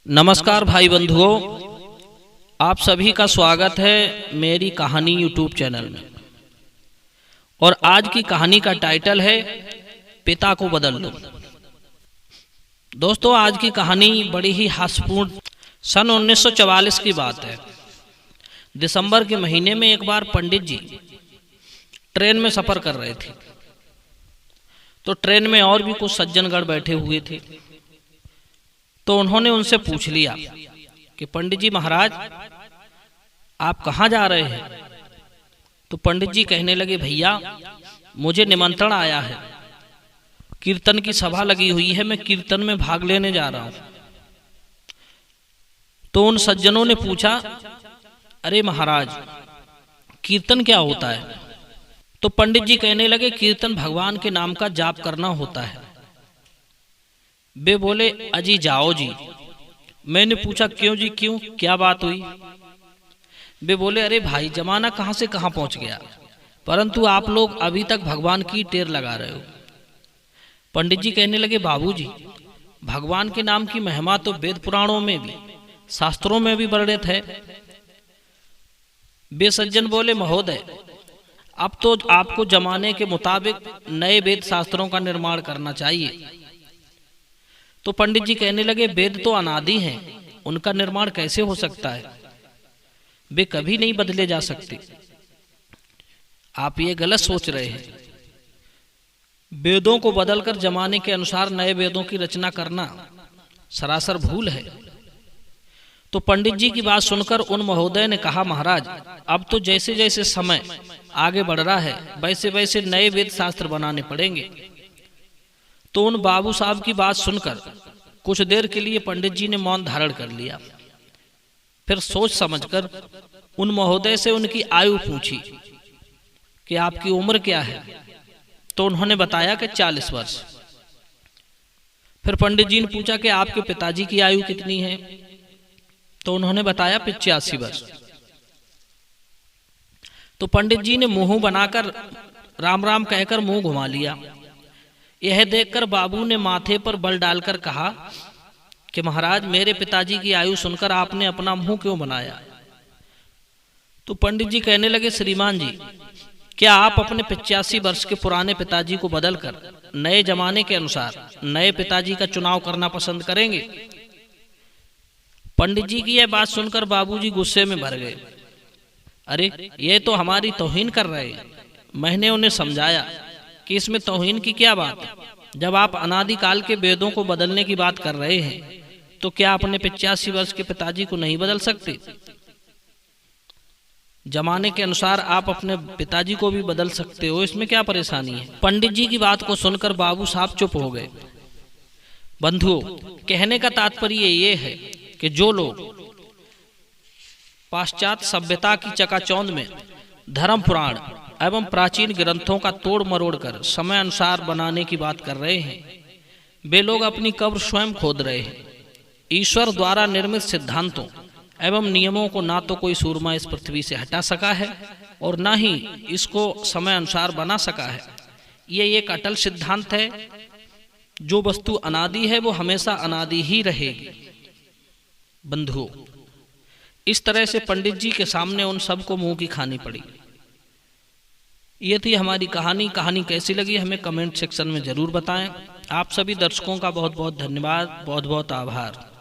नमस्कार भाई बंधुओं, आप सभी का स्वागत है मेरी कहानी यूट्यूब चैनल में। और आज की कहानी का टाइटल है पिता को बदल लो। दोस्तों, आज की कहानी बड़ी ही हास्यपूर्ण। सन 1944 की बात है। दिसंबर के महीने में एक बार पंडित जी ट्रेन में सफर कर रहे थे। तो ट्रेन में और भी कुछ सज्जनगण बैठे हुए थे। तो उन्होंने उनसे पूछ लिया कि पंडित जी महाराज, आप कहाँ जा रहे हैं? तो पंडित जी कहने लगे, भैया मुझे निमंत्रण आया है, कीर्तन की सभा लगी हुई है, मैं कीर्तन में भाग लेने जा रहा हूं। तो उन सज्जनों ने पूछा, अरे महाराज, कीर्तन क्या होता है? तो पंडित जी कहने लगे, कीर्तन भगवान के नाम का जाप करना होता है। वे बोले, अजी जाओ जी। मैंने पूछा, क्यों जी, क्यों, क्या बात हुई? वे बोले, अरे भाई, जमाना कहां से कहां पहुंच गया, परंतु आप लोग अभी तक भगवान की टेर लगा रहे हो। पंडित जी कहने लगे, बाबूजी, भगवान के नाम की महिमा तो वेद पुराणों में भी, शास्त्रों में भी वर्णित है। वे सज्जन बोले, महोदय, अब तो आपको जमाने के मुताबिक नए वेद शास्त्रों का निर्माण करना चाहिए। तो पंडित जी कहने लगे, वेद तो अनादि हैं, उनका निर्माण कैसे हो सकता है? वे कभी नहीं बदले जा सकते। आप ये गलत सोच रहे हैं। वेदों को बदलकर जमाने के अनुसार नए वेदों की रचना करना सरासर भूल है। तो पंडित जी की बात सुनकर उन महोदय ने कहा, महाराज, अब तो जैसे जैसे समय आगे बढ़ रहा है, वैसे वैसे नए वेद शास्त्र बनाने पड़ेंगे। तो उन बाबू साहब की बात सुनकर कुछ देर के लिए पंडित जी ने मौन धारण कर लिया। फिर सोच समझकर उन महोदय से उनकी आयु पूछी कि आपकी उम्र क्या है? तो उन्होंने बताया कि 40 वर्ष। फिर पंडित जी ने पूछा कि आपके पिताजी की आयु कितनी है? तो उन्होंने बताया 85 वर्ष। तो पंडित जी ने मुंह बनाकर राम राम कहकर मुंह घुमा लिया। यह देखकर बाबू ने माथे पर बल डालकर कहा कि महाराज, मेरे पिताजी की आयु सुनकर आपने अपना मुंह क्यों बनाया? तो पंडित जी कहने लगे, श्रीमान जी, क्या आप अपने 85 वर्ष के पुराने पिताजी को बदलकर नए जमाने के अनुसार नए पिताजी का चुनाव करना पसंद करेंगे? पंडित जी की यह बात सुनकर बाबूजी गुस्से में भर गए। अरे, ये तो हमारी तौहीन कर रहे हैं। मैंने उन्हें समझाया कि इसमें तौहीन की क्या बात है। जब आप अनादिकाल के वेदों को बदलने की बात कर रहे हैं, तो क्या अपने 85 वर्ष के पिताजी को नहीं बदल सकते? जमाने के अनुसार आप अपने पिताजी को भी बदल सकते हो, इसमें क्या परेशानी है? पंडित जी की बात को सुनकर बाबू साहब चुप हो गए। बंधुओं, कहने का तात्पर्य ये है कि जो लोग पाश्चात्य सभ्यता की चकाचौंध में धर्म पुराण एवं प्राचीन ग्रंथों का तोड़ मरोड़ कर समय अनुसार बनाने की बात कर रहे हैं, वे लोग अपनी कब्र स्वयं खोद रहे हैं। ईश्वर द्वारा निर्मित सिद्धांतों एवं नियमों को ना तो कोई सूरमा इस पृथ्वी से हटा सका है और ना ही इसको समय अनुसार बना सका है। ये एक अटल सिद्धांत है, जो वस्तु अनादि है वो हमेशा अनादि ही रहेगी। बंधुओं, इस तरह से पंडित जी के सामने उन सबको मुंह की खानी पड़ी। ये थी हमारी कहानी। कहानी कैसी लगी हमें कमेंट सेक्शन में जरूर बताएं। आप सभी दर्शकों का बहुत बहुत धन्यवाद, बहुत बहुत आभार।